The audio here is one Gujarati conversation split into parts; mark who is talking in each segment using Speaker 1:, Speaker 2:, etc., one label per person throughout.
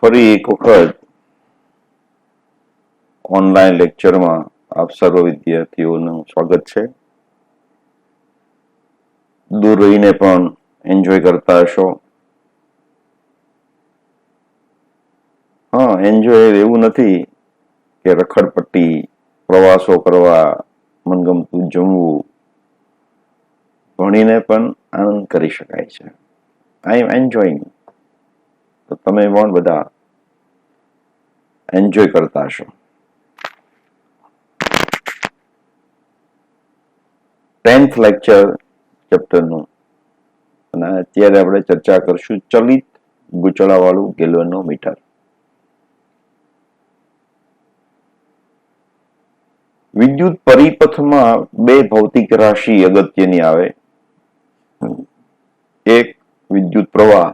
Speaker 1: ફરી એક વખત ઓનલાઈન લેક્ચરમાં આપ સર્વ વિદ્યાર્થીઓનું સ્વાગત છે. દૂર રહીને પણ એન્જોય કરતા હશો. હા, એન્જોય એવું નથી કે રખડપટ્ટી, પ્રવાસો કરવા, મનગમતું જમવું, ભણીને પણ આનંદ કરી શકાય છે. આઈ એમ એન્જોયિંગ. તો તમે પણ બધા એન્જોય કરતા હશો. 10th લેક્ચર ચેપ્ટરનું અને અત્યારે આપણે ચર્ચા કરશું ચલિત ગૂંચળાવાળું ગેલ્વેનોમીટર. વિદ્યુત પરિપથમાં બે ભૌતિક રાશિ અગત્યની આવે. એક વિદ્યુત પ્રવાહ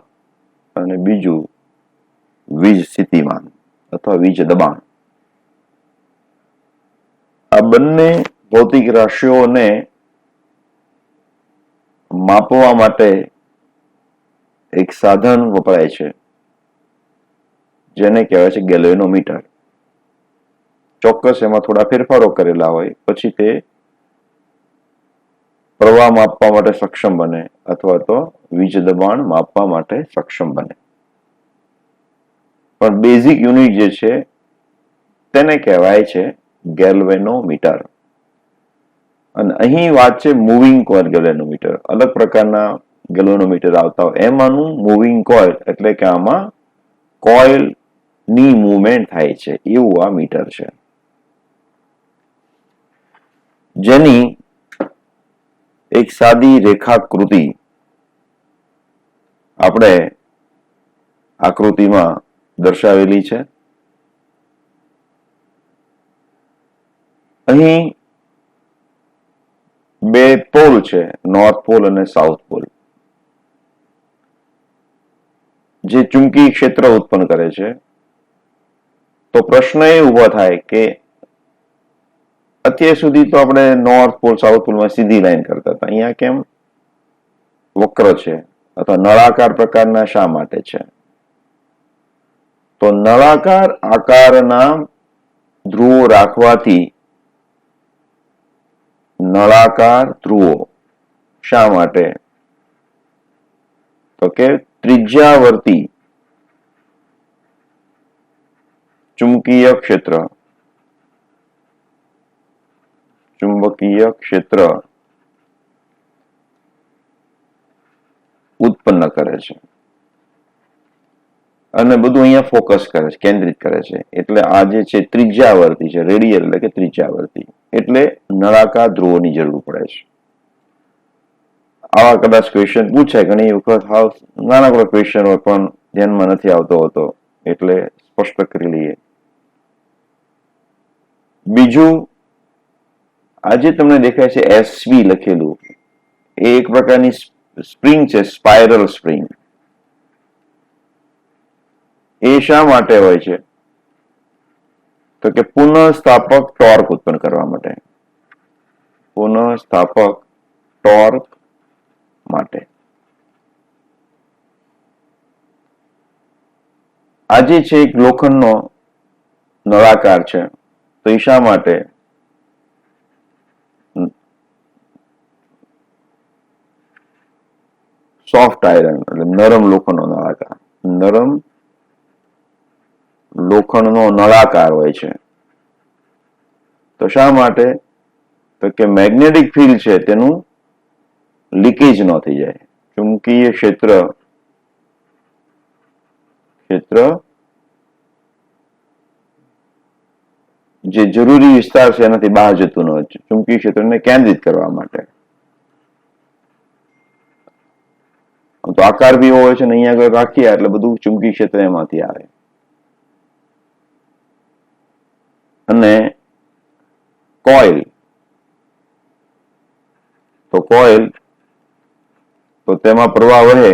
Speaker 1: અને બીજું વીજ સ્થિતિમાન અથવા વીજ દબાણ. આ બંને ભૌતિક રાશિઓને માપવા માટે એક સાધન વપરાય છે જેને કહેવાય છે ગેલ્વેનોમીટર. ચોક્કસ એમાં થોડા ફેરફારો કરેલા હોય પછી તે પ્રવાહ માપવા માટે સક્ષમ બને અથવા તો વીજ દબાણ માપવા માટે સક્ષમ બને. પણ બેઝિક યુનિટ જે છે તેને કહેવાય છે ગેલ્વેનોમીટર. અને અહીં વાત છે મૂવિંગ કોઇલ ગેલ્વેનોમીટર. અલગ પ્રકારના ગેલ્વેનોમીટર આવતા હોય એમાંનું મૂવિંગ કોઇલ એટલે કે આમાં કોઇલ ની મૂવમેન્ટ થાય છે એવું આ મીટર છે, જેની એક સાદી રેખાકૃતિ આપણે આકૃતિમાં દર્શાવેલી છે. અહીં બે પોલ છે, નોર્થ પોલ અને સાઉથ પોલ, જે ચુંબકીય ક્ષેત્ર ઉત્પન્ન કરે છે. તો પ્રશ્ન એ ઉભો થાય કે અત્યાર સુધી તો આપણે નોર્થ પોલ સાઉથ પોલમાં સીધી લાઈન કરતા હતા, અહીંયા કેમ વક્ર છે અથવા નળાકાર પ્રકારના શા માટે છે? તો નળાકાર આકારના ધ્રુવો રાખવાથી નળાકાર ધ્રુવો શા માટે? તો કે ત્રિજ્યાવર્તી ચુંબકીય ક્ષેત્ર ચુંબકીય ક્ષેત્ર ઉત્પન્ન કરે છે અને બધું અહીંયા ફોકસ કરે છે, કેન્દ્રિત કરે છે. એટલે આ જે છે ત્રિજ્યાવર્તી છે, રેડિયલ એટલે કે ત્રિજ્યાવર્તી, એટલે નળાકાર ધ્રુવોની જરૂર પડે છે. આવા કદાચ ક્વેશ્ચન પૂછાય ઘણી વખત, હાવ નાનકડો ક્વેશ્ચન હોય પણ ધ્યાનમાં નથી આવતો હોતો એટલે સ્પષ્ટ કરી લઈએ. બીજું, આજે તમને દેખાય છે એસવી લખેલું, એ એક પ્રકારની સ્પ્રિંગ છે, સ્પાઇરલ સ્પ્રિંગ. એ શા માટે હોય છે? તો કે પુનઃસ્થાપક ટોર્ક ઉત્પન્ન કરવા માટે. પુનઃસ્થાપક ટોર્ક માટે. આજે છે એક લોખંડનો નળાકાર છે, તો એ શા માટે? સોફ્ટ આયરન એટલે નરમ લોખંડનો નળાકાર. નરમ લોખંડનો નળાકાર હોય છે. તો શા માટે? તો કે મેગ્નેટિક ફિલ્ડ છે તેનું લીકેજ ન થઈ જાય. ચુંબકીય ક્ષેત્ર જે જરૂરી વિસ્તાર છે એનાથી બહાર જતું ન હોય, ચુંબકીય ક્ષેત્રને કેન્દ્રિત કરવા માટે. તો આકાર બી હોય છે ને અહીંયા આગળ રાખીએ એટલે બધું ચુંબકીય ક્ષેત્ર એમાંથી આવે. અને કોઇલ, તો કોઇલ તો તેમાં પ્રવાહ વહે,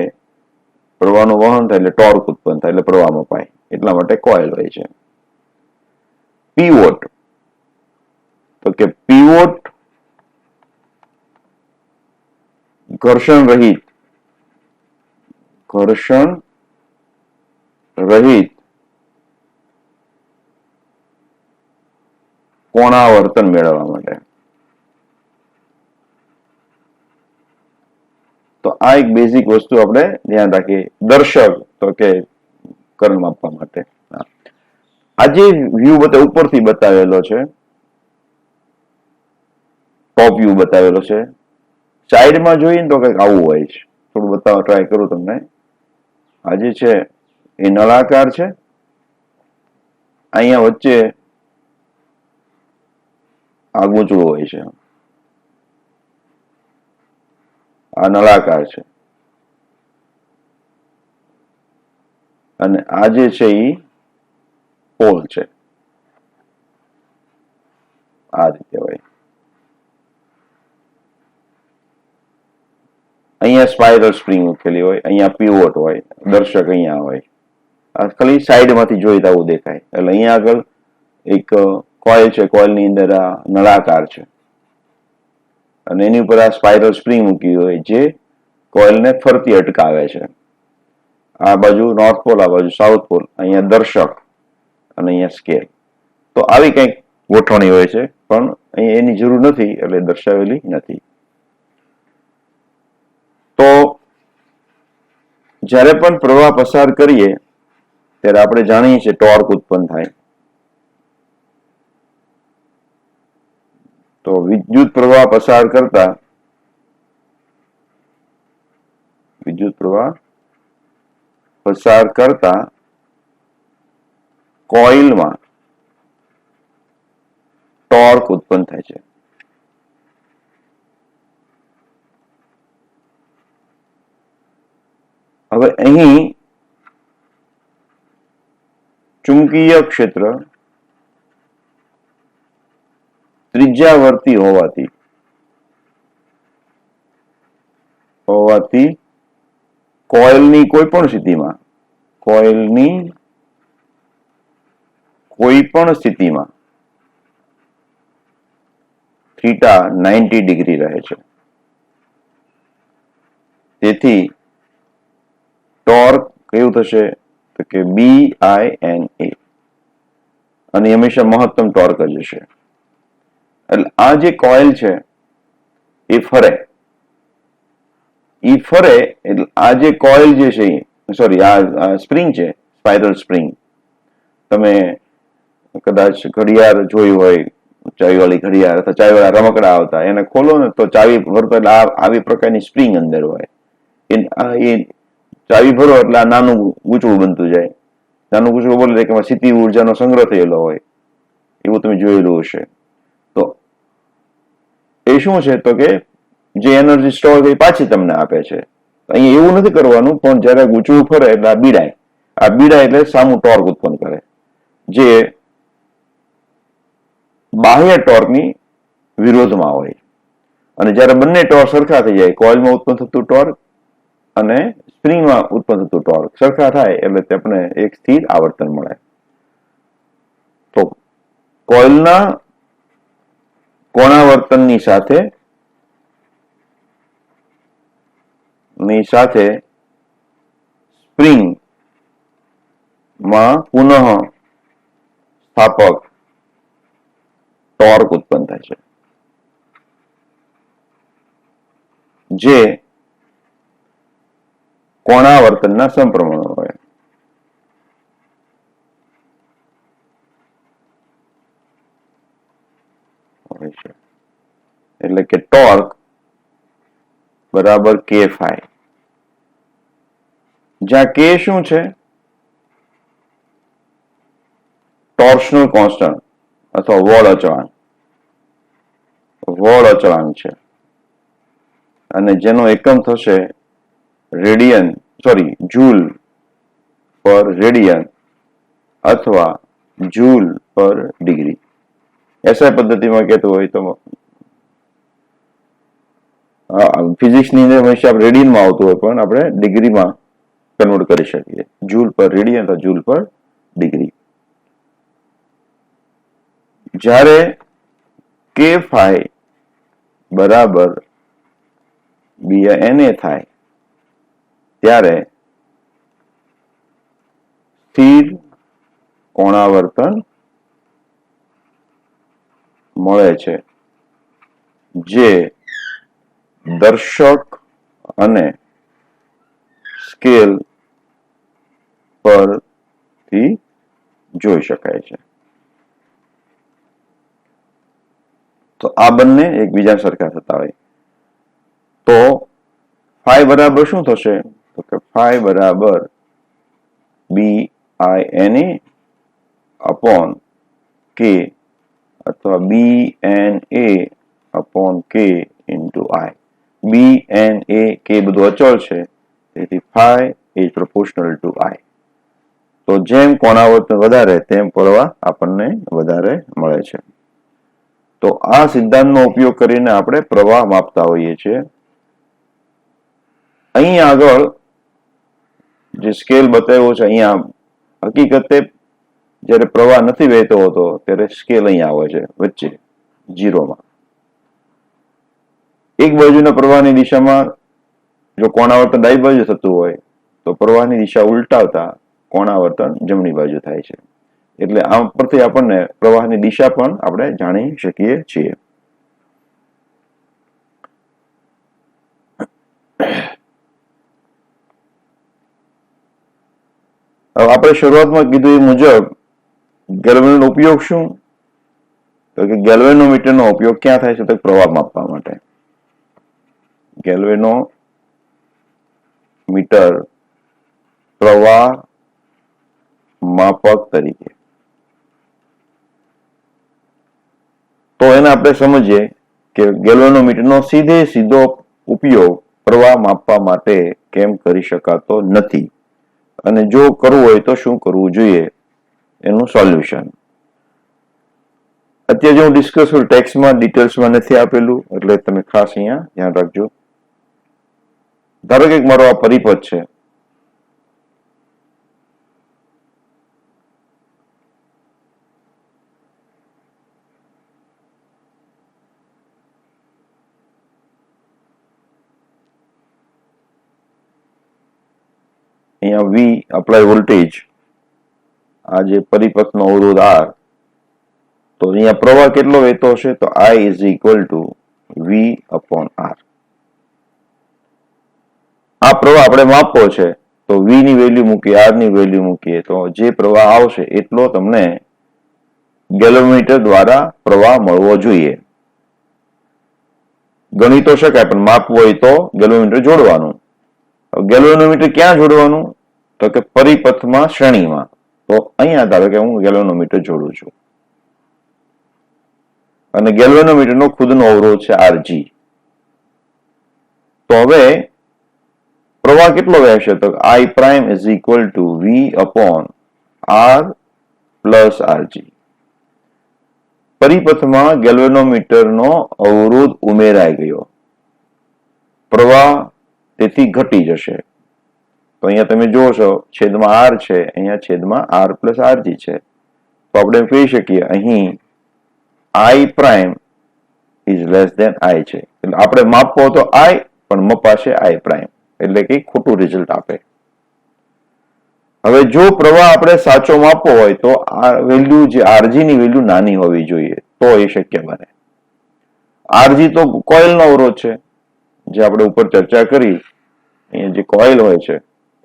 Speaker 1: પ્રવાહનું વહન થાય એટલે ટોર્ક ઉત્પન્ન થાય એટલે પ્રવાહ મપાય, એટલા માટે કોઇલ હોય છે. પીવોટ, તો કે પીવોટ ઘર્ષણ રહિત કોણાવર્તન મેળવવા માટે. તો આ એક બેઝિક વસ્તુ આપણે ધ્યાન રાખીએ. દર્શક તો કે કર્ણ માપવા માટે. આ જે વ્યૂ ઉપરથી બતાવેલો છે, ટોપ વ્યૂ બતાવેલો છે, સાઈડમાં જોઈએ ને તો કંઈક આવું હોય છે. થોડું બતાવવા ટ્રાય કરું તમને. આ જે છે એ નળાકાર છે. અહીંયા વચ્ચે આ ગૂંચળું હોય છે. આ નળાકાર છે અને આ જે છે એ પોલ છે. આ રીતે હોય. અહીંયા સ્પાઇરલ સ્પ્રિંગ મૂકેલી હોય, અહીંયા પીવોટ હોય, દર્શક અહીંયા હોય. આ ખાલી સાઈડમાંથી જોઈ તો આવું દેખાય. એટલે અહીંયા આગળ એક કોઇલ છે, કોઇલની અંદર આ નળાકાર છે અને એની ઉપર આ સ્પાઇરલ સ્પ્રિંગ મૂકી હોય જે કોઇલને ફરતી અટકાવે છે. આ બાજુ નોર્થ પોલ, આ બાજુ સાઉથ પોલ, અહીંયા દર્શક અને અહીંયા સ્કેલ. તો આવી કંઈક ગોઠવણી હોય છે, પણ અહીંયા એની જરૂર નથી એટલે દર્શાવેલી નથી. તો જ્યારે પણ પ્રવાહ પસાર કરીએ ત્યારે આપણે જાણીએ છીએ ટોર્ક ઉત્પન્ન થાય. તો વિદ્યુત પ્રવાહ પસાર કરતા કોઇલમાં ટોર્ક ઉત્પન્ન થાય છે. હવે અહીં ચુંબકીય ક્ષેત્ર ત્રિજ્યાવર્તી હોવાથી કોઇલની કોઈ પણ સ્થિતિમાં થીટા 90 ડિગ્રી રહે છે. તેથી ટોર્ક કેવું થશે તો કે BINA, અને હંમેશા મહત્તમ ટોર્ક જ હશે. એટલે આ જે કોઇલ છે એ ફરે એટલે આ જે કોઇલ જે છે, સોરી આ સ્પ્રિંગ છે, સ્પાઇરલ સ્પ્રિંગ. તમે કદાચ ઘડિયાળ જોયું હોય, ચાવીવાળી ઘડિયાળ અથવા ચાવીવાળા રમકડા આવતા, એને ખોલો ને તો ચાવી ભરતો એટલે આવી પ્રકારની સ્પ્રિંગ અંદર હોય. એ ચાવી ભરો એટલે આ નાનું ગૂંચળું બનતું જાય. નાનું ગૂંચળું બોલે કે સ્થિતિ ઉર્જાનો સંગ્રહ થયેલો હોય, એવું તમે જોયેલું હશે. તો એ શું છે તો કે જે એનર્જી સ્ટોર કરી પાછી તમને આપે છે. અહીંયા એવું નથી કરવાનું, પણ જયારે ગૂંચળું ફરે એટલે આ બીડાય એટલે સામું ટોર્ક ઉત્પન્ન કરે, જે બાહ્ય ટોર્કની વિરોધમાં હોય. અને જયારે બંને ટોર્ક સરખા થઈ જાય, કોઇલમાં ઉત્પન્ન થતું ટોર્ક અને સ્પ્રિંગમાં ઉત્પન્ન થતું ટોર્ક સરખા થાય એટલે આપણને એક સ્થિર આવર્તન મળે. તો કોઇલના કોણાવર્તનની સાથે સ્પ્રિંગમાં પુનઃ સ્થાપક ટોર્ક ઉત્પન્ન થાય છે, જે કોણાવર્તનના સમપ્રમાણમાં હોય. એટલે કે ટોર્ક બરાબર K ફાઈ, જ્યાં K શું છે? ટોર્શનલ કોન્સ્ટન્ટ અથવા વળ અચળાંક છે, અને જેનો એકમ થશે જૂલ પર રેડિયન અથવા જૂલ પર ડિગ્રી. એસઆઈ પદ્ધતિમાં કહેતું હોય તો ફિઝિક્સની અંદર હંમેશા રેડિયનમાં આવતું હોય, પણ આપણે ડિગ્રીમાં કન્વર્ટ કરી શકીએ. જૂલ પર રેડિયન અથવા જૂલ પર ડિગ્રી. જ્યારે K ફાઈ બરાબર BINA થાય ત્યારે સ્થિર કોણાવર્તન મળે છે જે દર્શક અને સ્કેલ પરથી જોઈ શકાય છે. તો આ બંને એકબીજા સરખા થતા હોય તો ફાઈ બરાબર શું થશે? તો કે ફાઈ બરાબર BINA અપોન K અથવા BNA upon K into I. BNA K બધું અચળ છે, તેથી phi is proportional to I. તો જેમ કોણાવર્ત વધારે તેમ પ્રવાહ આપણને વધારે મળે છે. તો આ સિદ્ધાંતનો ઉપયોગ કરીને આપણે પ્રવાહ માપતા હોઈએ છીએ. અહીં આગળ જે સ્કેલ બતાવ્યો છે અહીંયા હકીકતે જ્યારે પ્રવાહ નથી વહેતો હોતો ત્યારે સ્કેલ અહીંયા આવે છે વચ્ચે 0માં. એક બાજુના પ્રવાહની દિશામાં જો કોણાવર્તન ડાબી બાજુ થતું હોય તો પ્રવાહની દિશા ઉલટાવતા કોણાવર્તન જમણી બાજુ થાય છે. એટલે આ પરથી આપણને પ્રવાહની દિશા પણ આપણે જાણી શકીએ છીએ. હવે આપણે શરૂઆતમાં કીધું એ મુજબ ગેલ્વેનોનો ઉપયોગ શું? તો કે ગેલ્વેનોમીટરનો ઉપયોગ ક્યાં થાય છે? તો પ્રવાહ માપવા માટે. ગેલ્વેનોમીટર પ્રવાહ માપક તરીકે. તો એને આપણે સમજીએ કે ગેલ્વેનોમીટરનો સીધો ઉપયોગ પ્રવાહ માપવા માટે કેમ કરી શકાતો નથી અને જો કરવું હોય તો શું કરવું જોઈએ એનું સોલ્યુશન. અત્યારે જે હું ડિસ્કસ કરું ટેક્સ્ટમાં ડિટેલ્સમાં નથી આપેલું એટલે તમે ખાસ અહીંયા ધ્યાન રાખજો. ધારો કે મારો આ પરિપથ છે, અહીંયા V અપ્લાય વોલ્ટેજ, આ જે પરિપથનો અવરોધ R, તો અહીંયા પ્રવાહ કેટલો વહેતો હશે? તો I is equal two V upon R. આ પ્રવાહ આપણે માપવો છે તો V ની વેલ્યુ મૂકીએ, R ની વેલ્યુ મૂકીએ તો જે પ્રવાહ આવશે એટલો તમને ગેલ્વેનોમીટર દ્વારા પ્રવાહ મળવો જોઈએ. ગણી તો શકાય પણ માપવું હોય તો ગેલ્વેનોમીટર જોડવાનું. ગેલ્વેનોમીટર ક્યાં જોડવાનું? તો કે પરિપથમાં શ્રેણીમાં. તો અહીંયા ધારો કે હું ગેલ્વેનોમીટર જોડું છું અને ગેલ્વેનોમીટરનો ખુદનો અવરોધ છે RG. તો હવે પ્રવાહ કેટલો વહેશે? તો I prime is equal two V upon R plus RG. પરિપથમાં ગેલ્વેનોમીટરનો અવરોધ ઉમેરાઈ ગયો, પ્રવાહ તેથી ઘટી જશે. તો અહીંયા તમે જોશો છેદમાં R છે, અહીંયા છેદમાં R પ્લસ RG છે. તો આપણે કહી શકીએ અહીં I prime is less than I છે. એટલે આપણે માપવો તો I પણ મપાશે I પ્રાઇમ, એટલે કે ખોટું રિઝલ્ટ આપે. હવે જો પ્રવાહ આપણે સાચો માપવો હોય તો આ વેલ્યુ જે RG ની વેલ્યુ નાની હોવી જોઈએ તો એ શક્ય બને. RG તો કોઇલનો અવરોધ છે જે આપણે ઉપર ચર્ચા કરી. અહીંયા જે કોઇલ હોય છે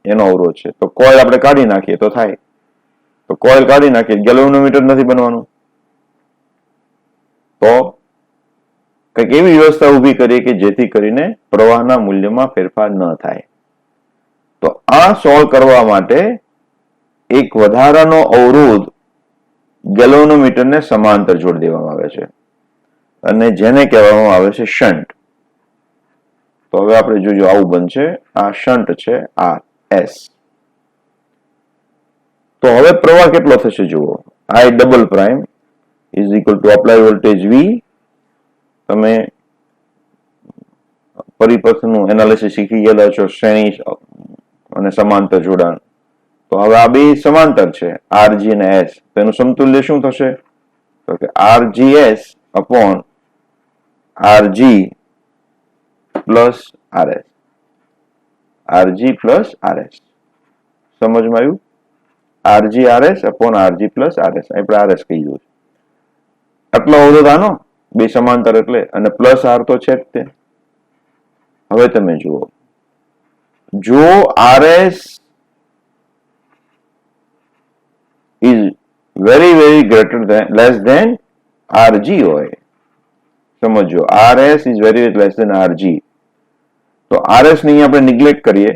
Speaker 1: એનો અવરોધ છે. તો કોઇલ આપણે કાઢી નાખીએ તો થાય. તો કોઇલ કાઢી નાખીએ, ગેલ્વેનોમીટર નથી બનવાનું. તો કંઈક એવી વ્યવસ્થા ઊભી કરીએ કે જેથી કરીને પ્રવાહના મૂલ્યમાં ફેરફાર ન થાય. તો આ સોલ્વ કરવા માટે એક વધારાનો અવરોધ ગેલ્વેનોમીટરને સમાંતર જોડી દેવામાં આવે છે અને જેને કહેવામાં આવે છે શન્ટ. તો હવે આપણે જોજો આવું બનશે. આ શન્ટ છે, આ S. તો હવે પ્રવાહ કેટલો થશે જુઓ. I double prime is equal to apply voltage V. તમે પરિપથનું એનાલિસિસ શીખી ગયેલા છો, શ્રેણી અને સમાંતર જોડાણ. તો હવે આ બે સમાંતર છે, RG અને S. તેનું સમતુલ્ય શું થશે? તો કે RGS upon RG plus RS. RG plus RS. સમજમાં આવ્યું? RG RS upon RG plus RS. આપણે RS કહી દઉં. આટલો અવરોધ આનો બે સમાંતર એટલે, અને પ્લસ આર તો છે જ તે. હવે તમે જુઓ, જો RS is very greater than less than RG હોય, સમજો RS is very less than RG, તો RS ને અહીંયા આપણે નિગ્લેક્ટ કરીએ.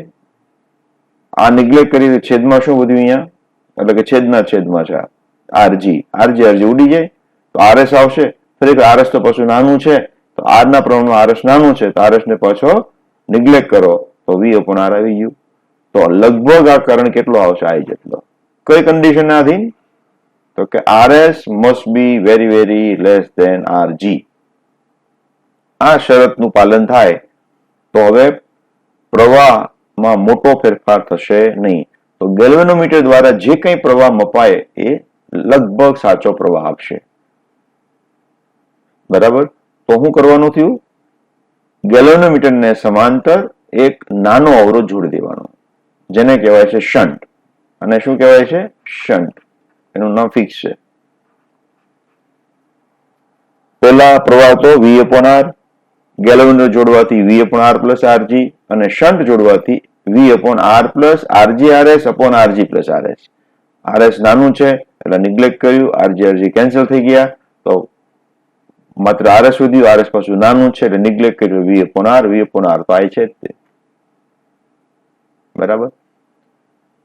Speaker 1: આ નિગ્લેક્ટ કરીએ છેદમાં શું વધ્યું અહીંયા, એટલે કે છેદમાં છે RG ઉડી જાય તો RS આવશે. ફરી RS તો પાછું નાનું છે, તો R ના પ્રમાણમાં RS નાનું છે, તો RS ને પાછો નિગ્લેક્ટ કરો તો V upon R આવી ગયું. તો લગભગ આ કરંટ કેટલો આવશે, I જેટલો. કઈ કન્ડિશન ના આધીન, તો કે RS must be very less than RG. આ શરતનું પાલન થાય તો હવે પ્રવાહમાં મોટો ફેરફાર થશે નહીં. તો ગેલ્વેનોમીટર દ્વારા જે કંઈ પ્રવાહ મપાય એ લગભગ સાચો પ્રવાહ આપશે. બરાબર. તો શું કરવાનું થયું, ગેલ્વેનોમીટરને સમાંતર એક નાનો અવરોધ જોડી દેવાનો, જેને કહેવાય છે શન્ટ. અને શું કહેવાય છે, શન્ટ. એનું નામ ફિક્સ છે. પેલા પ્રવાહ તો V upon R, ગેલ્વેનોમીટર જોડવાથી V upon R plus RG, અને શન્ટ જોડવાથી V upon R plus RG RS upon RG plus RS. RS નાનું છે એટલે નિગ્લેક્ટ કર્યું, RG કેન્સલ થઈ ગયા, તો માત્ર RS વધ્યું. RS પાછું નાનું છે એટલે નિગ્લેક્ટ કર્યું, V upon R તો I છે જ તે. બરાબર.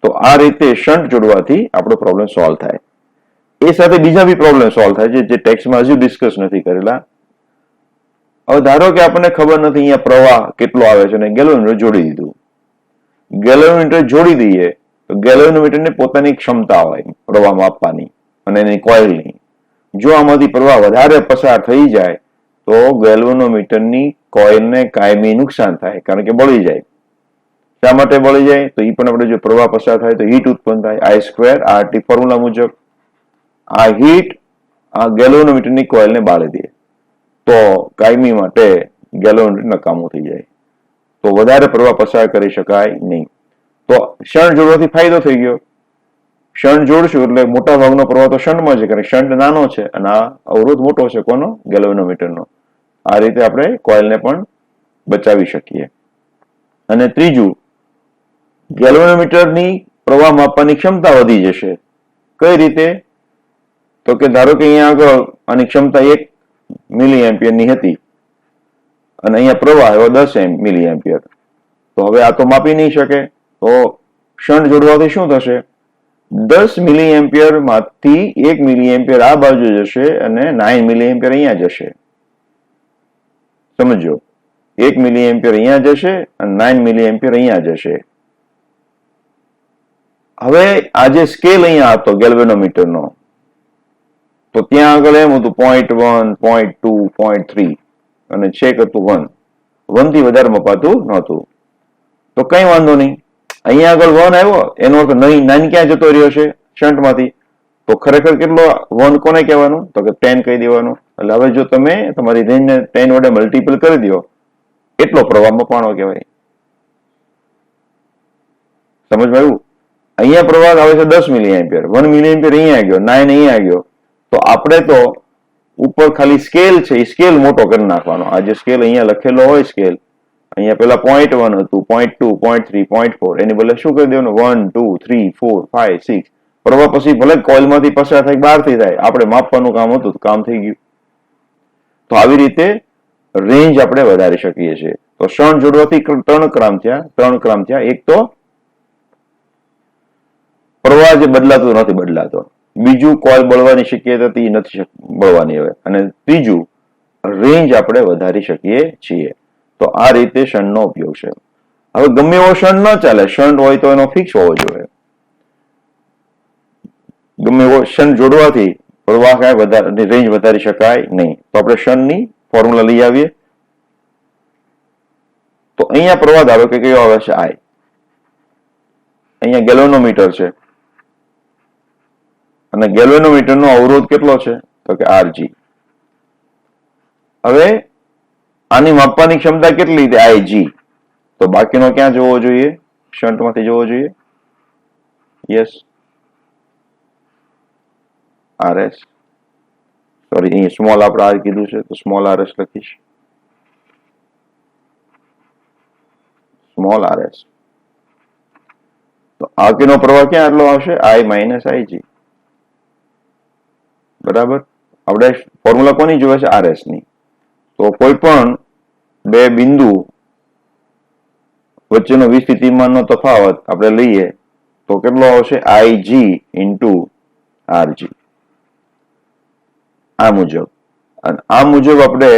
Speaker 1: તો આ રીતે શન્ટ જોડવાથી આપણો પ્રોબ્લેમ સોલ્વ થાય. એ સાથે બીજા બી પ્રોબ્લેમ સોલ્વ થાય છે જે ટેક્સ્ટમાં હજુ ડિસ્કસ નથી કરેલા. હવે ધારો કે આપણને ખબર નથી અહીંયા પ્રવાહ કેટલો આવે છે અને ગેલ્વેનોમીટર જોડી દીધું. ગેલ્વેનોમીટર જોડી દઈએ તો ગેલ્વેનોમીટરની પોતાની ક્ષમતા હોય પ્રવાહ માપવાની અને એની કોઇલની. જો આમાંથી પ્રવાહ વધારે પસાર થઈ જાય તો ગેલ્વેનોમીટરની કોઇલને કાયમી નુકસાન થાય, કારણ કે બળી જાય. શા માટે બળી જાય, તો એ પણ આપણે જો પ્રવાહ પસાર થાય તો હીટ ઉત્પન્ન થાય, I2RT ફોર્મ્યુલા મુજબ. આ હીટ આ ગેલ્વેનોમીટરની કોઇલને બાળી દે તો કાયમી માટે ગેલ્વેનોમીટર નકામું થઈ જાય, તો વધારે પ્રવાહ પસાર કરી શકાય નહીં. તો શન્ટ જોડવાથી ફાયદો થઈ ગયો. શન્ટ જોડશું એટલે મોટા ભાગનો પ્રવાહ તો શન્ટમાં છે, કારણ કે શન્ટ નાનો છે અને આ અવરોધ મોટો છે કોનો, ગેલ્વેનોમીટરનો. આ રીતે આપણે કોઇલને પણ બચાવી શકીએ. અને ત્રીજું, ગેલ્વેનોમીટરની પ્રવાહ માપવાની ક્ષમતા વધી જશે. કઈ રીતે, તો કે ધારો કે અહીંયા આગળ આની ક્ષમતા 1 મિલી એમ્પિયરની હતી અને અહીંયા પ્રવાહ આવ્યો 10 મિલી એમ્પિયર, તો હવે આ તો માપી નહીં શકે. તો શન્ટ જોડવાથી શું થશે, 10 મિલી એમ્પિયર માંથી 1 મિલી એમ્પિયર આ બાજુ જશે અને 9 મિલી એમ્પિયર અહીંયા જશે. સમજો, 1 મિલી એમ્પિયર અહીંયા જશે અને 9 મિલી એમ્પિયર અહીંયા જશે. હવે આ જે સ્કેલ અહીંયા હતો ગેલ્વેનોમીટરનો, તો ત્યાં આગળ એમ હતું 0.1, 0.2, 0.3 અને છેક હતું 1 થી વધારે મપાતું નહોતું. તો કઈ વાંધો નહીં, અહીંયા આગળ 1 આવ્યો એનો અર્થ 9 ક્યાં જતો રહ્યો છે, શન્ટમાંથી. તો ખરેખર કેટલો 1 કોને કહેવાનું, તો કે 10 કહી દેવાનું. એટલે હવે જો તમે તમારી રેન્જને 10 વડે મલ્ટીપલ કરી દો એટલો પ્રવાહ મપાણો કહેવાય. સમજમાં આવ્યું? અહીંયા પ્રવાહ આવે છે 10 મિલી એમ્પિયર, 1 મિલી એમ્પિયર અહીંયા ગયો, 9 અહીંયા ગયો. તો આપણે તો ઉપર ખાલી સ્કેલ છે એ સ્કેલ મોટો કરી નાખવાનો. આ જે સ્કેલ અહીંયા લખેલો હોય સ્કેલ, અહીંયા પેલા 0.1 હતું, 0.2, 0.3, 0.4, એની બદલે શું કરી દેવાનું 1, 2, 3, 4, 5, 6. પ્રવાહ પછી ભલે કોઇલમાંથી પસાર થાય બહારથી થાય, આપણે માપવાનું કામ હતું તો કામ થઈ ગયું. તો આવી રીતે રેન્જ આપણે વધારી શકીએ છીએ. તો શન્ટ જોડવાથી 3 ક્રમ થયા. એક તો પ્રવાહ જે બદલાતો નથી બદલાતો, બીજું કોઇલ બળવાની શક્યતા હતી નથી બળવાની હવે, અને ત્રીજું રેન્જ આપણે વધારી શકીએ છીએ. તો આ રીતે શન્ટનો ઉપયોગ છે. હવે ગમે એવો શન્ટ ન ચાલે, શન્ટ હોય તો એનો ફિક્સ હોવો જોઈએ. ગમે એવો શન્ટ જોડવાથી પ્રવાહ કાંઈ વધારે રેન્જ વધારી શકાય નહીં. તો આપણે શન્ટની ફોર્મ્યુલા લઈ આવીએ. તો અહીંયા પ્રવાહ ધારો કે કયો આવે છે, I. અહીંયા ગેલ્વેનોમીટર છે અને ગેલ્વેનોમીટરનો અવરોધ કેટલો છે, તો કે RG. હવે આની માપવાની ક્ષમતા કેટલી છે, IG. તો બાકીનો ક્યાં જોવો જોઈએ, શન્ટમાંથી જોવો જોઈએ. Yes, RS. સોરી, અહીં સ્મોલ આપણે આર કીધું છે તો સ્મોલ આર એસ લખીશ, સ્મોલ આર એસ. તો આગળનો પ્રવાહ ક્યાં આટલો આવશે? I minus IG. બરાબર. આપણે ફોર્મ્યુલા કોની જોવે છે? આર એસ ની. તો કોઈ પણ બે બિંદુ વચ્ચેનો વિસ્થિતિમાનનો તફાવત આપણે લઈએ તો કેટલો આવશે? IG into R G. આ મુજબ. અને આ મુજબ આપણે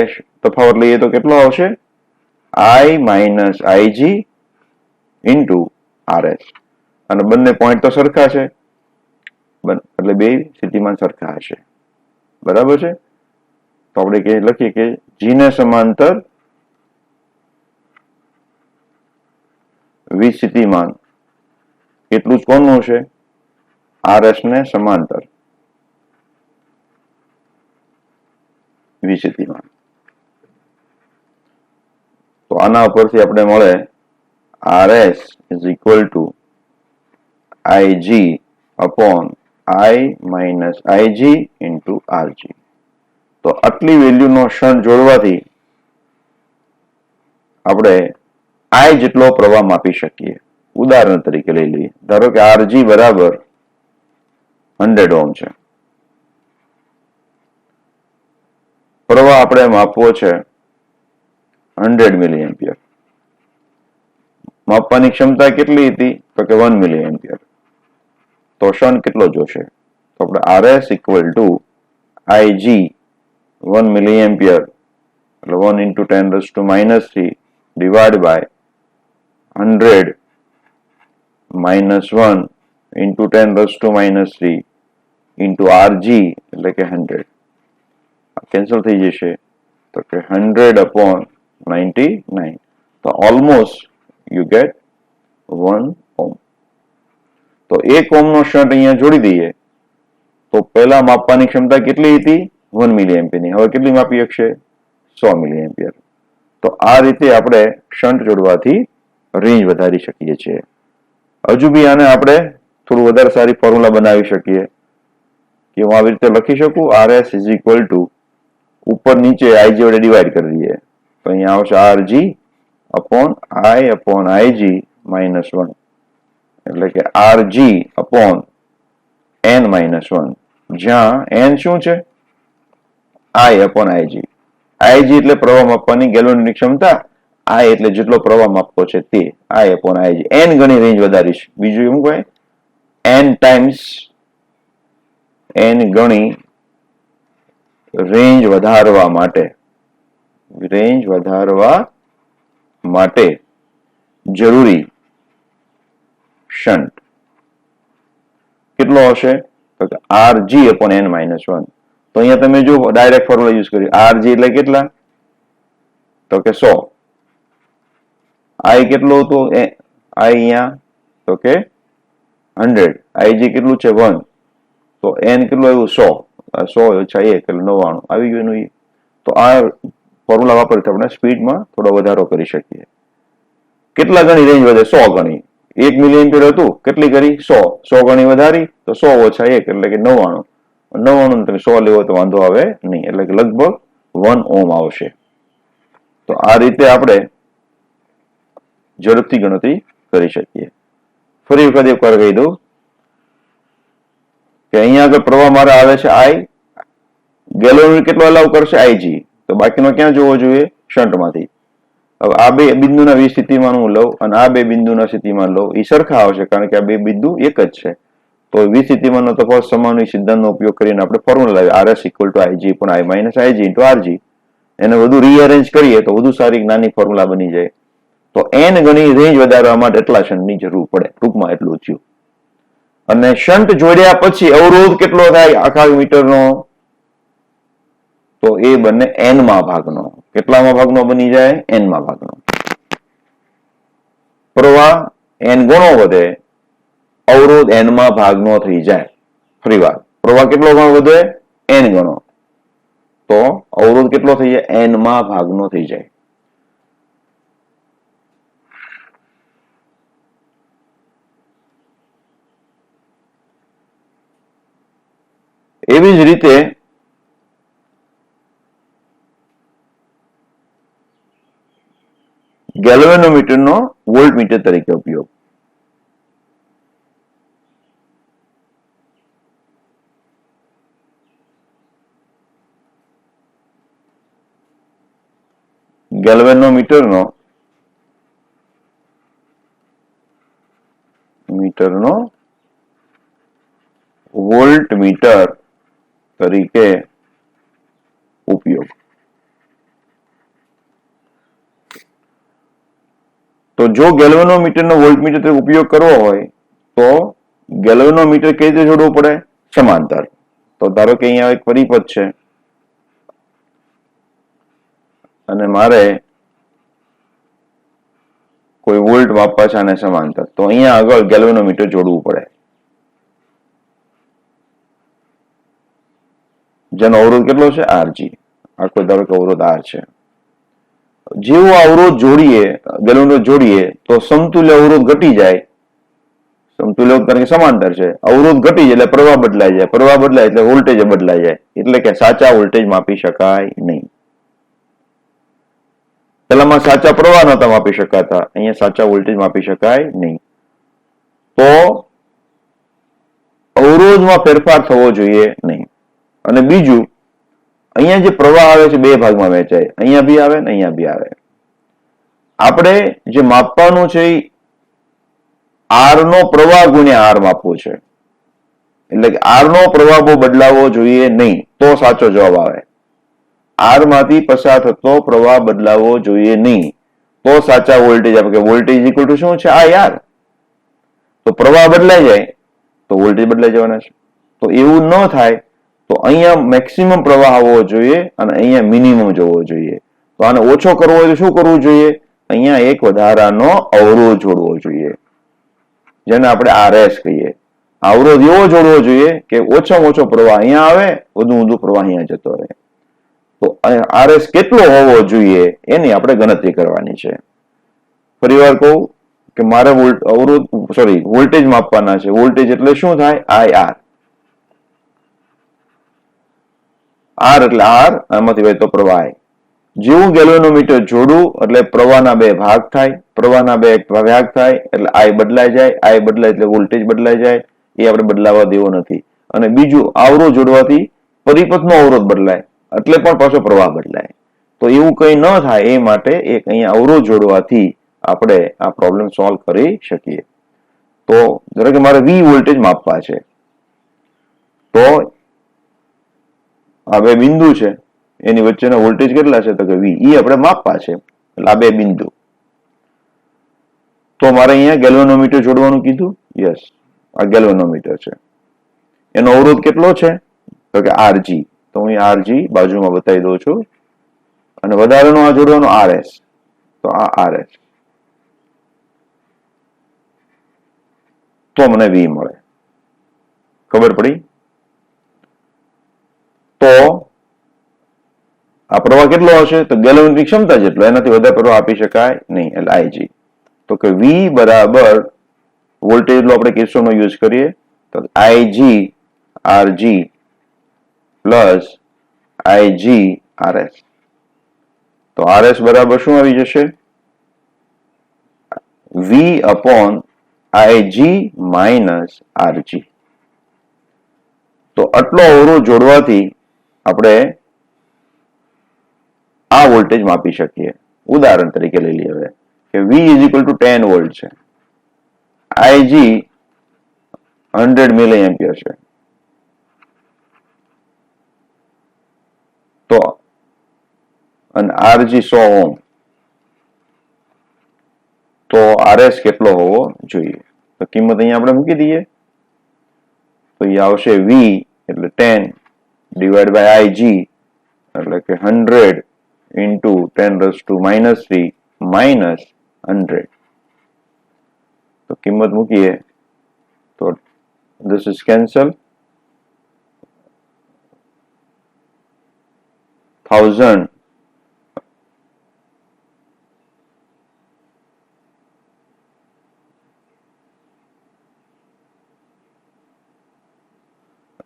Speaker 1: તફાવત લઈએ તો કેટલો આવશે? I minus IG into R S. અને બંને પોઈન્ટ તો સરખા છે, એટલે બે સ્થિતિમાન સરખા હશે. બરાબર છે. તો આપણે લખીએ કે જી ને સમાંતર વિસ્થિતિમાન એટલું જ કોનું છે? આર એસ ને સમાંતર વિસ્થિતિમાન. તો આના ઉપરથી આપણે મળે R S is equal to I G upon I minus IG into R G. તો આટલી વેલ્યુનો ક્ષણ જોડવાથી આપણે આઈ જેટલો પ્રવાહ માપી શકીએ. ઉદાહરણ તરીકે લઈ લઈએ. ધારો કે આરજી બરાબર 100 ઓહ્મ છે. પ્રવાહ આપણે માપવો છે 100 મિલી એમ્પિયર. માપવાની ક્ષમતા કેટલી હતી? તો કે 1 મિલી એમ્પિયર. તો ક્ષણ કેટલો જોશે? તો આપણે R S equal to I G 1 milli ampere એટલે 1 into 10⁻³ divide by 100 -1 into 10⁻³ into R G એટલે કે 100. કેન્સલ થઈ જશે તો કે 100 upon 99. તો ઓલમોસ્ટ યુ ગેટ 1 ઓહ્મ. તો 1 ઓહ્મનો શન્ટ અહીંયા જોડી દઈએ તો પહેલા માપવાની ક્ષમતા કેટલી હતી? 1 મિલી એમ્પિયરની. હવે કેટલી માપી શકશે? 100 મિલી એમ્પિયર. તો આ રીતે આપણે શન્ટ જોડવાથી રેન્જ વધારી શકીએ છીએ. હજુ બી આને આપણે થોડું વધારે સારી ફોર્મ્યુલા બનાવી શકીએ કે હું આવી રીતે લખી શકું R S is equal to ઉપર નીચે આઈજી વડે ડિવાઈડ કરી દઈએ તો અહીંયા આવશે આરજી અપોન આઈજી -1 એટલે કે આરજી અપોન n-1 જ્યાં n શું છે? આઈ અપોન આઈજી. આઈજી એટલે પ્રવાહ માપવાની ગેલ્વેનોની ક્ષમતા, આઈ એટલે જેટલો પ્રવાહ માપવો છે તે, આઈ અપોન આઈજી. n ગણી રેન્જ વધારીશ. બીજું એવું કહે n ટાઈમ્સ n ગણી રેન્જ વધારવા માટે જરૂરી શન્ટ કેટલો હશે? તો આરજી અપોન n-1. તો અહીંયા તમે જો ડાયરેક્ટ ફોર્મ્યુલા યુઝ કરી. આરજી એટલે કેટલા? તો કે 100. આઈ કેટલું હતું? આઈ અહીંયા તો કે 100. આઈજી કેટલું છે? 1. તો n કેટલું આવ્યું? 100. 100 ઓછા 1 એટલે 99 આવી ગયું એનું. તો આ ફોર્મ્યુલા વાપરથી આપણે સ્પીડમાં થોડો વધારો કરી શકીએ. કેટલા ગણી રેન્જ વધે? 100 ગણી. 1 મિલી એમ્પિયર હતું, કેટલી કરી? 100. 100 ગણી વધારી તો 100 ઓછા 1 એટલે કે 99. 99 તમે 100 લેવો તો વાંધો આવે નહીં, એટલે કે લગભગ 1 ઓહ્મ આવશે. તો આ રીતે આપણે ઝડપથી ગણતરી કરી શકીએ. ફરી વખત એક વાર કહી દઉં કે અહીંયા આગળ પ્રવાહ મારે આવે છે આઈ, ગેલ્વેનોમીટર કેટલો અલાઉ કરશે? આઈજી. તો બાકીનો ક્યાં જોવો જોઈએ? શન્ટમાંથી. હવે આ બે બિંદુના વિસ્થિતિમાન હું લઉં અને આ બે બિંદુના સ્થિતિમાન લઉં, એ સરખા આવશે કારણ કે આ બે બિંદુ એક જ છે. તો વિસ્થિતિમાનનો તફાવત સમાનની સિદ્ધાંતનો ઉપયોગ કરીને આપણે ફોર્મ્યુલા લાવીએ R S equal to I G પણ I minus IG into R G. એને વધુ રીઅરેન્જ કરીએ તો વધુ સારી નાની ફોર્મ્યુલા બની જાય. તો n ગણી રેન્જ વધારવા માટે એટલા શન્ટની જરૂર પડે. ટૂંકમાં એટલું થયું. અને શન્ટ જોડ્યા પછી અવરોધ કેટલો થાય આખા મીટરનો? તો એ બંને n માં ભાગનો. કેટલામાં ભાગનો બની જાય? n માં ભાગનો. પ્રવાહ n ગણો વધે, અવરોધ n માં ભાગનો થઈ જાય. ફરી વાર, પ્રવાહ કેટલો ગણો વધે? n ગણો. તો અવરોધ કેટલો થઈ જાય? n માં ભાગનો થઈ જાય. એવી જ રીતે ગેલ્વેનોમીટરનો વોલ્ટમીટર તરીકે ઉપયોગ. ગેલ્વેનોમીટરનો વોલ્ટમીટર તરીકે ઉપયોગ. તો જો ગેલ્વેનોમીટરનો વોલ્ટમીટર તરીકે ઉપયોગ કરવો હોય તો ગેલ્વેનોમીટર કઈ રીતે જોડવું પડે? સમાંતર. તો ધારો કે અહીંયા એક પરિપથ છે અને મારે કોઈ વોલ્ટ માપવા છે આને સમાંતર, તો અહીંયા આગળ ગેલ્વેનોમીટર જોડવું પડે, જેનો અવરોધ કેટલો છે? આરજી. આખો ધારો કે અવરોધ આર છે. જેવો અવરોધ જોડીએ તો સમતુલ્ય અવરોધ ઘટી જાય. સમતુલ્ય કારણ કે સમાંતર છે, અવરોધ ઘટી જાય એટલે પ્રવાહ બદલાઈ જાય, પ્રવાહ બદલાય એટલે વોલ્ટેજ બદલાઈ જાય, એટલે કે સાચા વોલ્ટેજ માપી શકાય નહીં. પેલામાં સાચા પ્રવાહ નહોતા માપી શકાતા, અહીંયા સાચા વોલ્ટેજ માપી શકાય નહીં. તો અવરોધમાં ફેરફાર થવો જોઈએ નહીં. અને બીજું, અહીંયા જે પ્રવાહ આવે છે બે ભાગમાં વહેંચાય, અહીંયા બી આવે ને અહીંયા બી આવે. આપણે જે માપવાનું છે આર નો પ્રવાહ ગુણ્યા આર માપવું છે, એટલે કે આર નો પ્રવાહ બહુ બદલાવવો જોઈએ નહીં, તો સાચો જવાબ આવે. આર માંથી પસાર થતો પ્રવાહ બદલાવવો જોઈએ નહીં, તો સાચા વોલ્ટેજ આપે. કે વોલ્ટેજ ઇક્વલ ટુ શું છે? આ યાર. તો પ્રવાહ બદલાઈ જાય તો વોલ્ટેજ બદલાઈ જવાના છે. તો એવું ન થાય તો અહીંયા મેક્સિમમ પ્રવાહ આવવો જોઈએ અને અહીંયા મિનિમમ જવો જોઈએ. તો આને ઓછો કરવો હોય તો શું કરવું જોઈએ? અહીંયા એક વધારાનો અવરોધ જોડવો જોઈએ, જેને આપણે આરએસ કહીએ. અવરોધ એવો જોડવો જોઈએ કે ઓછામાં ઓછો પ્રવાહ અહીંયા આવે, વધુ પ્રવાહ અહીંયા જતો રહે. તો આરએસ કેટલો હોવો જોઈએ એની આપણે ગણતરી કરવાની છે. ફરીવાર કહું કે મારે વોલ્ટેજ માપવાના છે. વોલ્ટેજ એટલે શું થાય? આર. આર એટલે આર, આમાંથી વહેતો પ્રવાહ. જેવું ગેલ્વેનોમીટર જોડવું એટલે પ્રવાહના બે ભાગ થાય. પ્રવાહના બે ભાગ થાય એટલે આઈ બદલાઈ જાય. આઈ બદલાય એટલે વોલ્ટેજ બદલાઈ જાય. એ આપણે બદલાવા દેવો નથી. અને બીજું, અવરોધ જોડવાથી પરિપથનો અવરોધ બદલાય એટલે પણ પાછો પ્રવાહ બદલાય. તો એવું કંઈ ન થાય એ માટે એક અહીંયા અવરોધ જોડવાથી આપણે આ પ્રોબ્લેમ સોલ્વ કરી શકીએ. તો ધારો કે મારે વી વોલ્ટેજ માપવા છે, તો આ બે બિંદુ છે, એની વચ્ચેના વોલ્ટેજ કેટલા છે? તો કે વી. ઈ આપણે માપવા છે, એટલે આ બે બિંદુ. તો મારે અહીંયા ગેલ્વેનોમીટર જોડવાનું કીધું. યસ, આ ગેલ્વેનોમીટર છે. એનો અવરોધ કેટલો છે? તો કે આરજી. તો હું આરજી બાજુમાં બતાવી દઉં છું. અને વધારાનો આ જોડવાનો આરએસ. તો આ આરએસ. તો મને વી મળે. ખબર પડી? તો આ પ્રવાહ કેટલો હશે? તો ગેલ્વેનની ક્ષમતા જેટલો, એનાથી વધારે પ્રવાહ આપી શકાય નહીં, એટલે આઈજી. તો કે વી બરાબર વોલ્ટેજ લો આપણે કિર્ચોફનો યુઝ કરીએ તો I G R G plus I G R S. તો આરએસ બરાબર શું આવી જશે? V upon I G minus R G. તો આટલો અવરોધ જોડવાથી આપણે આ વોલ્ટેજ માપી શકીએ. ઉદાહરણ તરીકે લઈ લઈએ હવે કે V is equal two 10 volt છે, IG 100 મિલી એમ્પિયર છે. તો અને RG 100 ઓહ્મ. તો RS કેટલો હોવો જોઈએ? તો કિંમત અહીંયા આપણે મૂકી દઈએ. તો એ આવશે V એટલે 10 ડિવાઈડ બાય IG એટલે કે 100 into 10⁻³ minus 100. તો કિંમત મૂકીએ તો this is cancel. 1000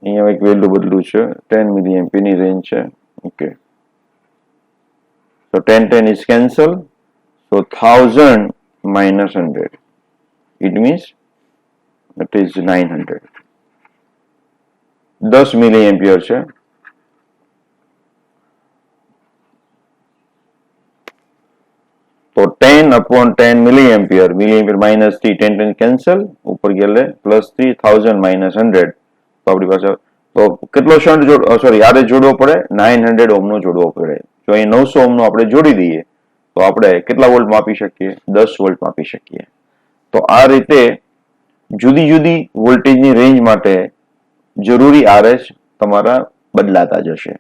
Speaker 1: અહીંયા એક વેલ્યુ બદલું છે, 10 મિલી એમ્પિયર ની રેન્જ છે. Okay, so 10 is cancel, So 1000 minus 100. It means it is 900. 10 મિલીએમ્પિયર છે. तो 10/10 મિલીએમ્પિયર, મિલીએમ્પિયર માઇનસ 3, 10 કેન્સલ, ઉપર ગયેલે પ્લસ 3, 1000 માઇનસ 100. તો આપણી પાસે તો કેટલો શન્ટ સોરી આરે જોડવો પડે? 900 ઓહ્મનો જોડવો પડે. જો અહીં 900 ઓહ્મનો આપણે જોડી દઈએ તો આપણે કેટલા વોલ્ટ માપી શકીએ? 10 વોલ્ટ માપી શકીએ. તો આ રીતે જુદી જુદી વોલ્ટેજની રેન્જ માટે જરૂરી આરએસ તમારા બદલાતા જશે.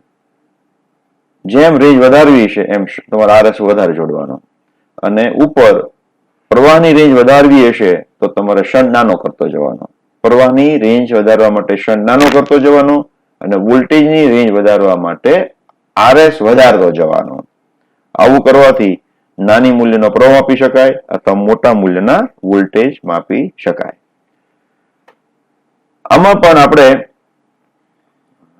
Speaker 1: જેમ રેન્જ વધારવી છે એમ તમારે આરએસ વધારે જોડવાનો, અને ઉપર પ્રવાહની રેન્જ વધારવી હશે તો તમારે શન્ટ નાનો કરતો જવાનો. પ્રવાહની રેન્જ વધારવા માટે શન્ટ નાનો કરતો જવાનો, અને વોલ્ટેજની રેન્જ વધારવા માટે આરએસ વધારતો જવાનો. આવું કરવાથી નાની મૂલ્યનો પ્રવાહ માપી શકાય અથવા મોટા મૂલ્યના વોલ્ટેજ માપી શકાય. આમાં પણ આપણે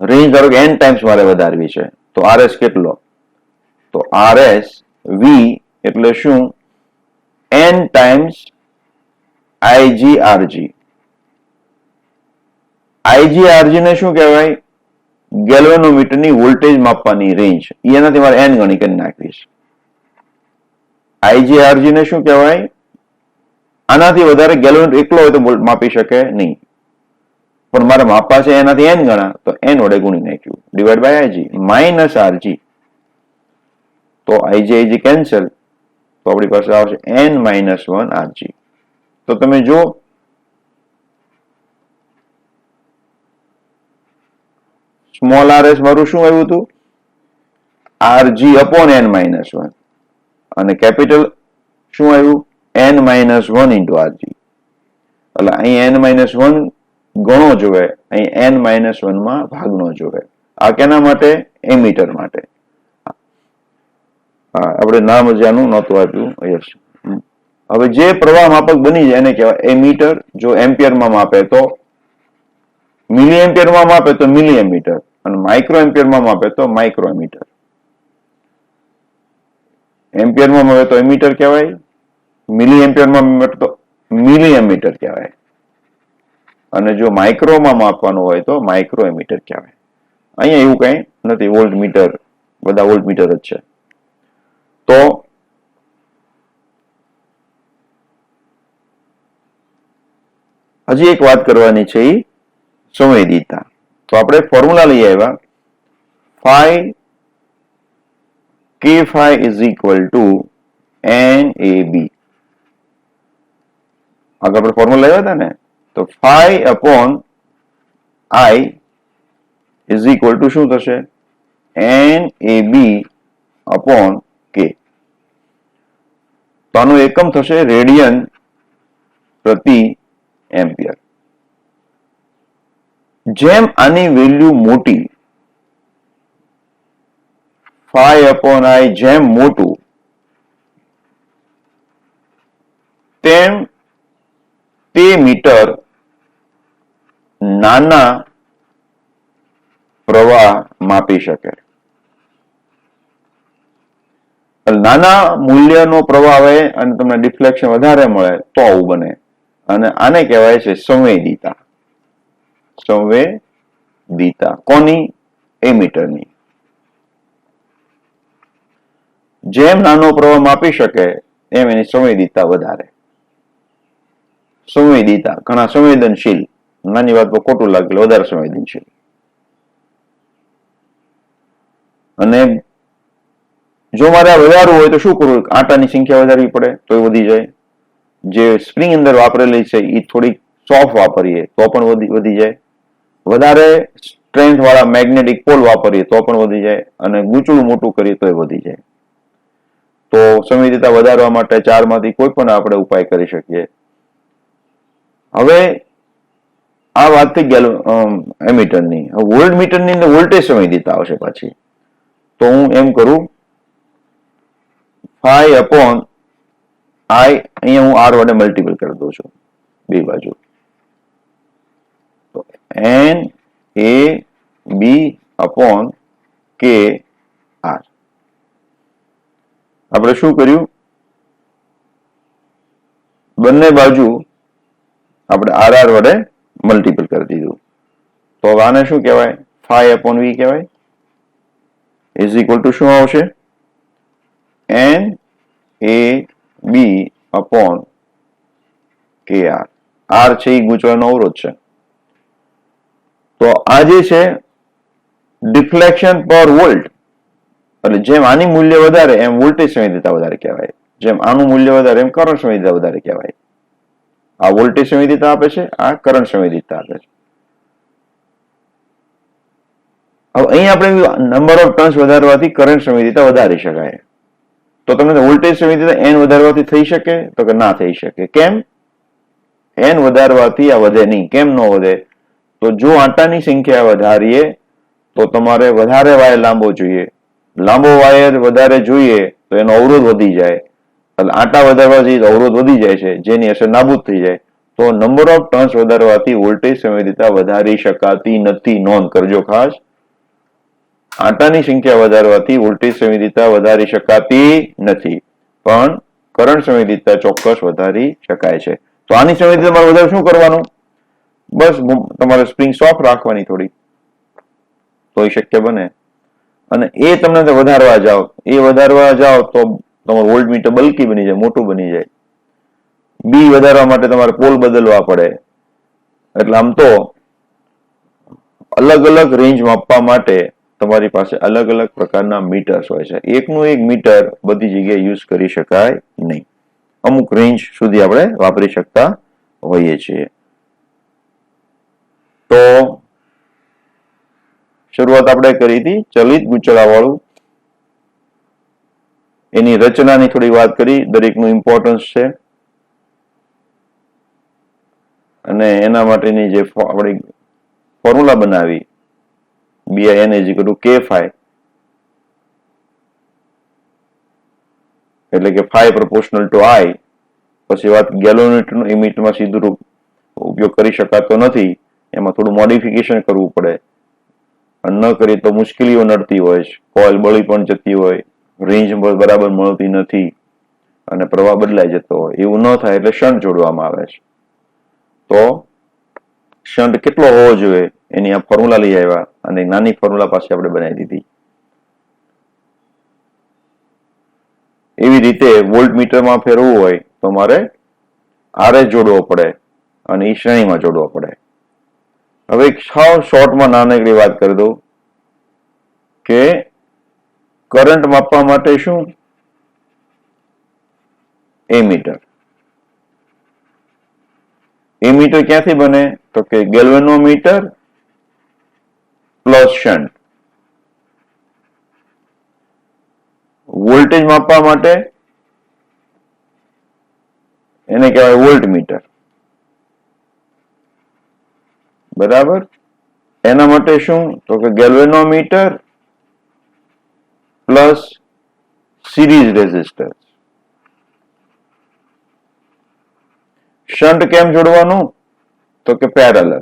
Speaker 1: રેન્જ ધારો કે n ટાઈમ્સ મારે વધારવી છે તો આરએસ કેટલો? તો આરએસ વી એટલે શું? n times આઈજીઆરજી. આઈજીઆરજી ને શું કહેવાય? ગેલ્વેનોમીટરની વોલ્ટેજ માપવાની રેન્જ. એનાથી મારે n ગણી કરી નાખવીશ. આઈજીઆરજી ને શું કહેવાય? આનાથી વધારે ગેલ્વેનોમીટર એકલો હોય તો માપી શકે નહીં, પણ મારે માપવા છે એનાથી n ગણા, તો n વડે ગુણી નાખ્યું, divide by I G minus R G. તો આઈજી કેન્સલ, તો આપણી પાસે આવશે n-1 આરજી. તો તમે જો સ્મોલ આરએસ મારું શું આવ્યું હતું? આરજી અપોન n-1, અને કેપિટલ શું આવ્યું? n-1 into R G. એટલે અહીં n-1 ગણો જોવે, અહીં n-1 માં ભાગનો જોવે. આ કેના માટે? એમીટર માટે. આપણે નામ જ આનું નહોતું આપ્યું. યસ. હવે જે પ્રવાહ માપક બની જાય એને કહેવાય એમીટર. જો એમ્પિયરમાં માપે તો મિલી એમ્પિયરમાં માપે તો મિલી એમીટર, અને માઇક્રો એમ્પિયરમાં માપે તો માઇક્રો એમીટર. એમ્પિયરમાં માપે તો એમીટર કહેવાય, મિલી એમ્પિયરમાં માપે તો મિલી એમીટર કહેવાય, અને જો માઇક્રોમાં માપવાનું હોય તો માઇક્રો એમીટર કહેવાય. અહીંયા એવું કઈ નથી, વોલ્ટ મીટર બધા વોલ્ટ મીટર જ છે. તો હજી એક વાત કરવાની છે, એ સંવેદિતા. તો આપણે ફોર્મ્યુલા લઈ આવ્યા, phi k phi is equal to NAB. આગળ આપણે ફોર્મ્યુલા લાવ્યા હતા ને, તો phi upon I is equal to શું થશે? NAB upon K. તો આનું એકમ થશે રેડિયન પ્રતિ એમ્પિયર. જેમ આની વેલ્યુ મોટી, phi upon I જેમ મોટું, તેમ તે મીટર નાના પ્રવાહ માપી શકે. નાના મૂલ્યનો પ્રવાહ આવે અને તમને ડિફ્લેક્શન વધારે મળે તો આવું બને, અને આને કહેવાય છે સંવેદિતા. સંવેદિતા કોની? એમીટરની. જેમ નાનો પ્રવાહ માપી શકે એમ એની સંવેદિતા વધારે. સંવેદિતા ઘણા સંવેદનશીલ, નાની વાત પર ખોટું લાગે વધારે સંવેદનશીલ. અને જો મારે આ વધારવું હોય તો શું કરવું? આટાની સંખ્યા વધારવી પડે તો એ વધી જાય. જે સ્પ્રિંગ અંદર વાપરેલી છે એ થોડીક સોફ્ટ વાપરીએ તો પણ વધી જાય. વધારે સ્ટ્રેન્થ વાળા મેગ્નેટિક પોલ વાપરીએ તો પણ વધી જાય, અને ગૂંચળું મોટું કરીએ તો એ વધી જાય. તો સંવેદિતા વધારવા માટે 4 માંથી કોઈ પણ આપણે ઉપાય કરી શકીએ. હવે આ વાત થઈ એમીટરની. વોલ્ટ મીટરની અંદર વોલ્ટેજ સંવેદિતા આવશે પાછી. તો હું એમ કરું, phi upon I, અહીંયા હું R વડે મલ્ટીપલ કરી દઉં છું બે બાજુ. તો NAB upon K R. આપણે શું કર્યું? બંને બાજુ આપણે RR વડે મલ્ટીપલ કરી દીધું. તો આને શું કહેવાય? phi upon v કહેવાય. ઇઝ ઇક્વલ ટુ શું આવશે? NAB upon KR. R છે એ ગૂંચવણનો અવરોધ છે. તો આ જે છે ડિફ્લેક્શન પર વોલ્ટ, એટલે જેમ આની મૂલ્ય વધારે એમ વોલ્ટેજ સંવેદિતા વધારે કહેવાય, જેમ આનું મૂલ્ય વધારે એમ કરંટ સંવેદિતા વધારે કહેવાય. આ વોલ્ટેજ સંવેદિતા આપે છે, આ કરંટ સંવેદિતા આપે છે. હવે અહીં આપણે નંબર ઓફ ટર્ન્સ વધારવાથી કરંટ સંવેદિતા વધારી શકાય. તો તમને વોલ્ટેજ સંવેદિતા n વધારવાથી થઈ શકે? તો કે ના થઈ શકે. કેમ? n વધારવાથી આ વધે નહીં. કેમ ન વધે? તો જો આંટાની સંખ્યા વધારીએ તો તમારે વધારે વાયર લાંબો જોઈએ. લાંબો વાયર વધારે જોઈએ તો એનો અવરોધ વધી જાય. એટલે આંટા વધારવાથી અવરોધ વધી જાય છે, જેની અસર નાબૂદ થઈ જાય. તો નંબર ઓફ ટર્ન્સ વધારવાથી વોલ્ટેજ સંવેદિતા વધારી શકાતી નથી. નોંધ કરજો ખાસ. આંટાની સંખ્યા વધારવાથી વોલ્ટેજ સંવેદિતા વધારી શકાતી નથી, પણ કરંટ સંવેદિતા ચોક્કસ વધારી શકાય છે. તો આની સંવેદિતા વધારે શું કરવાનું? બસ તમારે સ્પ્રિંગ સોફ્ટ રાખવાની થોડી, તો એ શક્ય બને. અને એ તમને વધારવા જાઓ તો તમારું વોલ્ટમીટર બલ્કી બની જાય, મોટું બની જાય. બી વધારવા માટે તમારે પોલ બદલવા પડે. એટલે આમ તો અલગ અલગ રેન્જ માપવા માટે તમારી પાસે અલગ અલગ પ્રકારના મીટર્સ હોય છે. એકનું એક મીટર બધી જગ્યાએ યુઝ કરી શકાય નહીં. અમુક રેન્જ સુધી આપણે વાપરી શકતા હોઈએ છીએ. તો શરૂઆત આપણે કરી હતી ચલિત ગૂંચળાવાળું. એની રચનાની થોડી વાત કરી, દરેકનું ઇમ્પોર્ટન્સ છે. અને એના માટેની જે આપણે ફોર્મ્યુલા બનાવી, BIN is equal to K phi, એટલે કે phi proportional to I. પછી વાત ગેલ્વેનોમીટરનું, એ મીટરમાં સીધું ઉપયોગ કરી શકાતો નથી, એમાં થોડું મોડિફિકેશન કરવું પડે. ન કરીએ તો મુશ્કેલીઓ નડતી હોય છે. કોઇલ બળી પણ જતી હોય, રેન્જ બરાબર મળતી નથી અને પ્રવાહ બદલાઈ જતો હોય. એવું ન થાય એટલે શન્ટ જોડવામાં આવે છે. તો શન્ટ કેટલો હોવો જોઈએ એની આ ફોર્મ્યુલા લઈ આવ્યા અને નાની ફોર્મ્યુલા પાછી આપણે બનાવી દીધી. એવી રીતે વોલ્ટમીટરમાં ફેરવવું હોય તો મારે RS જોડવો પડે અને એ શ્રેણીમાં જોડવો પડે. હવે સાવ શોર્ટમાં નાનકડી વાત કરી દઉં કે કરંટ માપવા માટે શું? એમીટર. એમીટર ક્યાંથી બને? તો કે ગેલ્વેનોમીટર પ્લસ શન્ટ. વોલ્ટેજ માપવા માટે એને કહેવાય વોલ્ટમીટર. બરાબર? એના માટે શું? તો કે galvanometer plus series resistor. Shunt કેમ જોડવાનું? તો કે પેરેલલ.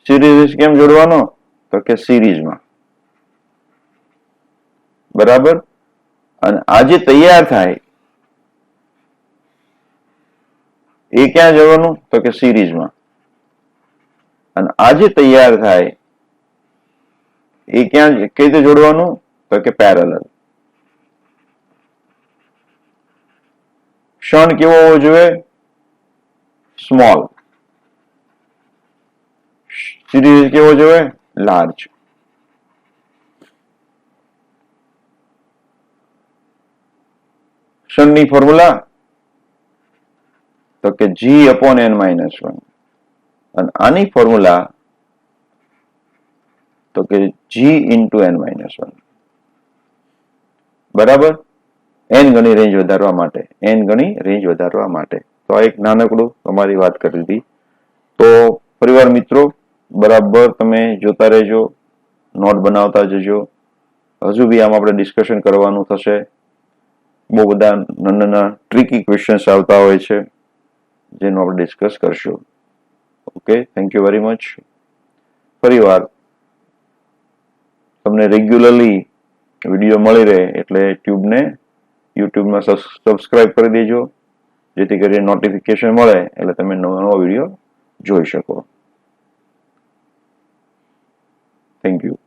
Speaker 1: સિરીઝ કેમ જોડવાનો? તો કે સિરીઝમાં. બરાબર? અને આ જે તૈયાર થાય એ ક્યાં જવાનું? તો કે સિરીઝમાં. અને આ જે તૈયાર થાય એ ક્યાં, કઈ રીતે જોડવાનું? તો કે પેરેલલ. શન્ટ કેવો હોવો જોઈએ? સ્મોલ. સિરીઝ કેવો જોઈએ? લાર્જ. શન્ટની ફોર્મ્યુલા તો કે G upon n-1. અને આની ફોર્મ્યુલા તો કે G into n-1. બરાબર? n ગણી રેન્જ વધારવા માટે. તો આ એક નાનકડું તમારી વાત કરી હતી. તો પરિવાર મિત્રો બરાબર તમે જોતા રહેજો, નોટ બનાવતા જજો. હજુ બી આમ આપણે ડિસ્કશન કરવાનું થશે. બહુ બધા નાના ટ્રિકી ક્વેશ્ચન્સ આવતા હોય છે, જેનું આપણે ડિસ્કસ કરશું. Okay, thank you very much. ફરીવાર તમને રેગ્યુલરલી વિડીયો મળી રહે એટલે યુટ્યુબમાં સબસ્ક્રાઇબ કરી દેજો. જેથી કરીને નોટિફિકેશન મળે એટલે તમે નવો વિડીયો જોઈ શકો. Thank you.